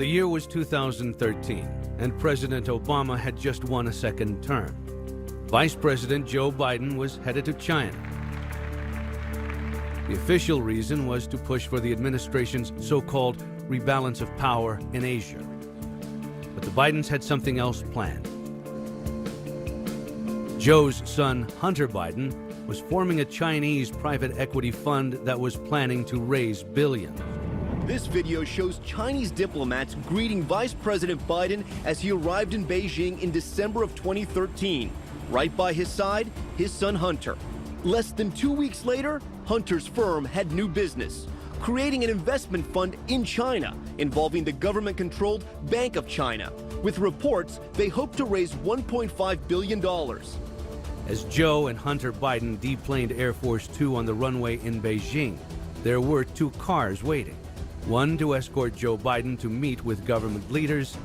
The year was 2013, and President Obama had just won a second term. Vice President Joe Biden was headed to China. The official reason was to push for the administration's so-called rebalance of power in Asia. But the Bidens had something else planned. Joe's son, Hunter Biden, was forming a Chinese private equity fund that was planning to raise billions. This video shows Chinese diplomats greeting Vice President Biden as he arrived in Beijing in December of 2013. Right by his side, his son Hunter. Less than 2 weeks later, Hunter's firm had new business, creating an investment fund in China involving the government-controlled Bank of China. With reports, they hope to raise $1.5 billion. As Joe and Hunter Biden deplaned Air Force Two on the runway in Beijing, there were two cars waiting. One to escort Joe Biden to meet with government leaders,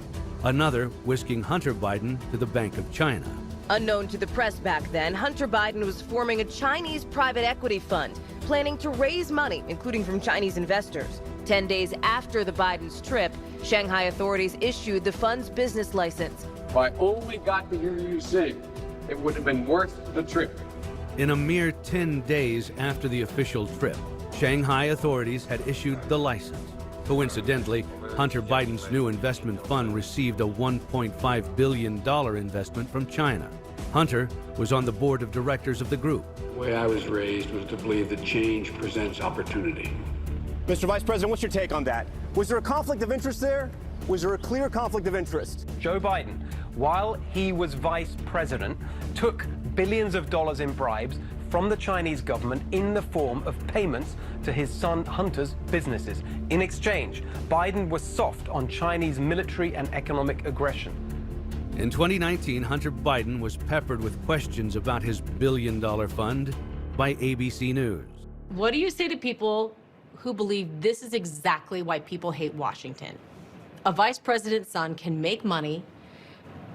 another whisking Hunter Biden to the Bank of China. Unknown to the press back then, Hunter Biden was forming a Chinese private equity fund, planning to raise money, including from Chinese investors. 10 days after the Biden's trip, Shanghai authorities issued the fund's business license. If I only got to hear you sing, it would have been worth the trip. In a mere 10 days after the official trip, Shanghai authorities had issued the license. Coincidentally, Hunter Biden's new investment fund received a $1.5 billion investment from China. Hunter was on the board of directors of the group. The way I was raised was to believe that change presents opportunity. Mr. Vice President, what's your take on that? Was there a conflict of interest there? Was there a clear conflict of interest? Joe Biden, while he was vice president, took billions of dollars in bribes from the Chinese government in the form of payments to his son Hunter's businesses. In exchange, Biden was soft on Chinese military and economic aggression. In 2019, Hunter Biden was peppered with questions about his billion-dollar fund by ABC News. What do you say to people who believe this is exactly why people hate Washington? A vice president's son can make money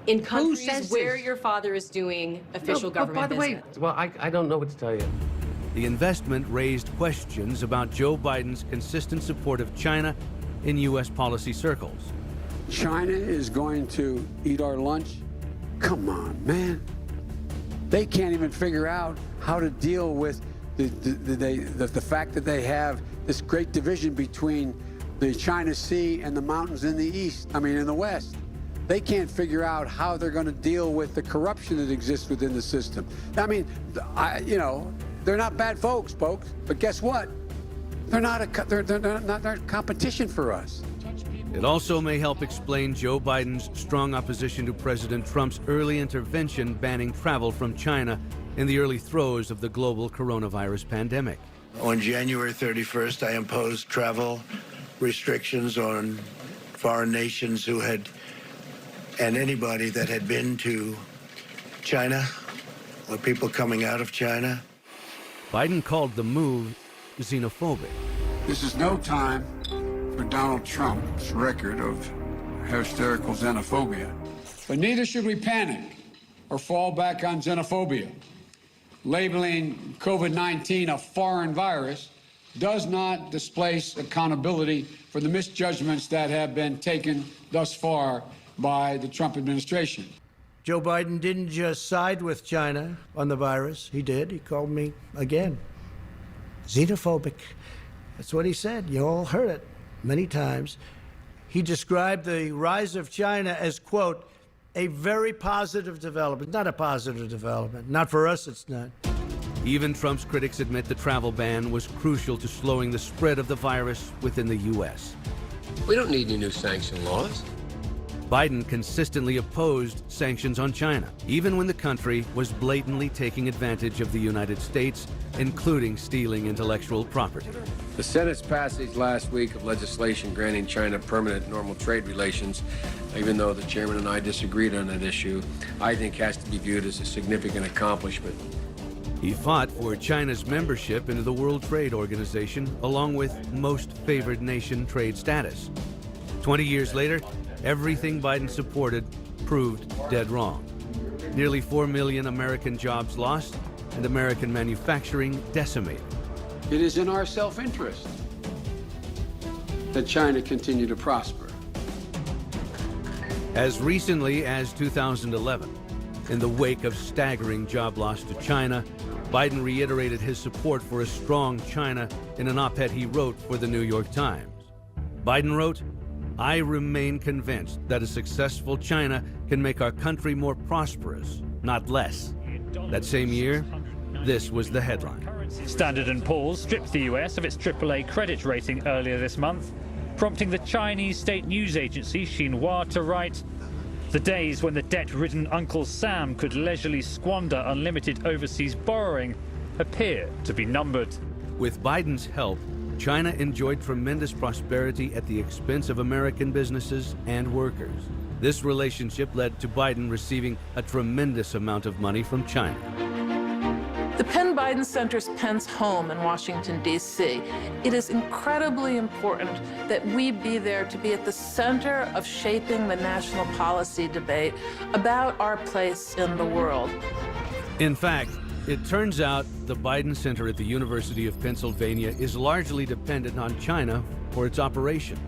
in countries where your father is doing official government business. Well, I don't know what to tell you. The investment raised questions about Joe Biden's consistent support of China in U.S. policy circles. China is going to eat our lunch? Come on, man. They can't even figure out how to deal with the fact that they have this great division between the China Sea and the mountains in the east, in the west. They can't figure out how they're going to deal with the corruption that exists within the system. They're not bad folks, but guess what? They're not competition for us. It also may help explain Joe Biden's strong opposition to President Trump's early intervention banning travel from China in the early throes of the global coronavirus pandemic. On January 31st, I imposed travel restrictions on foreign nations and anybody that had been to China or people coming out of China. Biden called the move xenophobic. This is no time for Donald Trump's record of hysterical xenophobia. But neither should we panic or fall back on xenophobia. Labeling COVID-19 a foreign virus does not displace accountability for the misjudgments that have been taken thus far by the Trump administration. Joe Biden didn't just side with China on the virus. He did. He called me, again, xenophobic. That's what he said. You all heard it many times. He described the rise of China as, quote, a very positive development. Not a positive development. Not for us, it's not. Even Trump's critics admit the travel ban was crucial to slowing the spread of the virus within the U.S. We don't need any new sanction laws. Biden consistently opposed sanctions on China, even when the country was blatantly taking advantage of the United States, including stealing intellectual property. The Senate's passage last week of legislation granting China permanent normal trade relations, even though the chairman and I disagreed on that issue, I think has to be viewed as a significant accomplishment. He fought for China's membership into the World Trade Organization, along with most favored nation trade status. 20 years later, everything Biden supported proved dead wrong. Nearly 4 million American jobs lost and American manufacturing decimated. It is in our self-interest that China continue to prosper. As recently as 2011, in the wake of staggering job loss to China, Biden reiterated his support for a strong China in an op-ed he wrote for the New York Times. Biden wrote, "I remain convinced that a successful China can make our country more prosperous, not less." That same year, this was the headline. Standard & Poor's stripped the US of its AAA credit rating earlier this month, prompting the Chinese state news agency Xinhua to write, "The days when the debt-ridden Uncle Sam could leisurely squander unlimited overseas borrowing appear to be numbered." With Biden's help, China enjoyed tremendous prosperity at the expense of American businesses and workers. This relationship led to Biden receiving a tremendous amount of money from China. The Penn Biden Center's Penn's home in Washington, D.C. It is incredibly important that we be there to be at the center of shaping the national policy debate about our place in the world. In fact, it turns out the Biden Center at the University of Pennsylvania is largely dependent on China for its operations.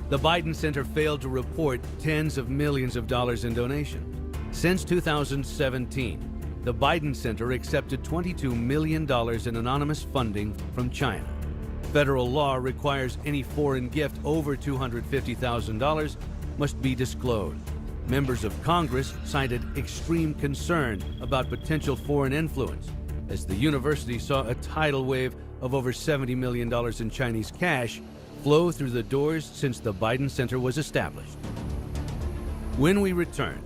The Biden Center failed to report tens of millions of dollars in donations. Since 2017, the Biden Center accepted $22 million in anonymous funding from China. Federal law requires any foreign gift over $250,000 must be disclosed. Members of Congress cited extreme concern about potential foreign influence, as the university saw a tidal wave of over $70 million in Chinese cash flow through the doors since the Biden Center was established. When we return,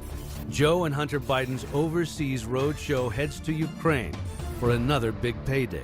Joe and Hunter Biden's overseas roadshow heads to Ukraine for another big payday.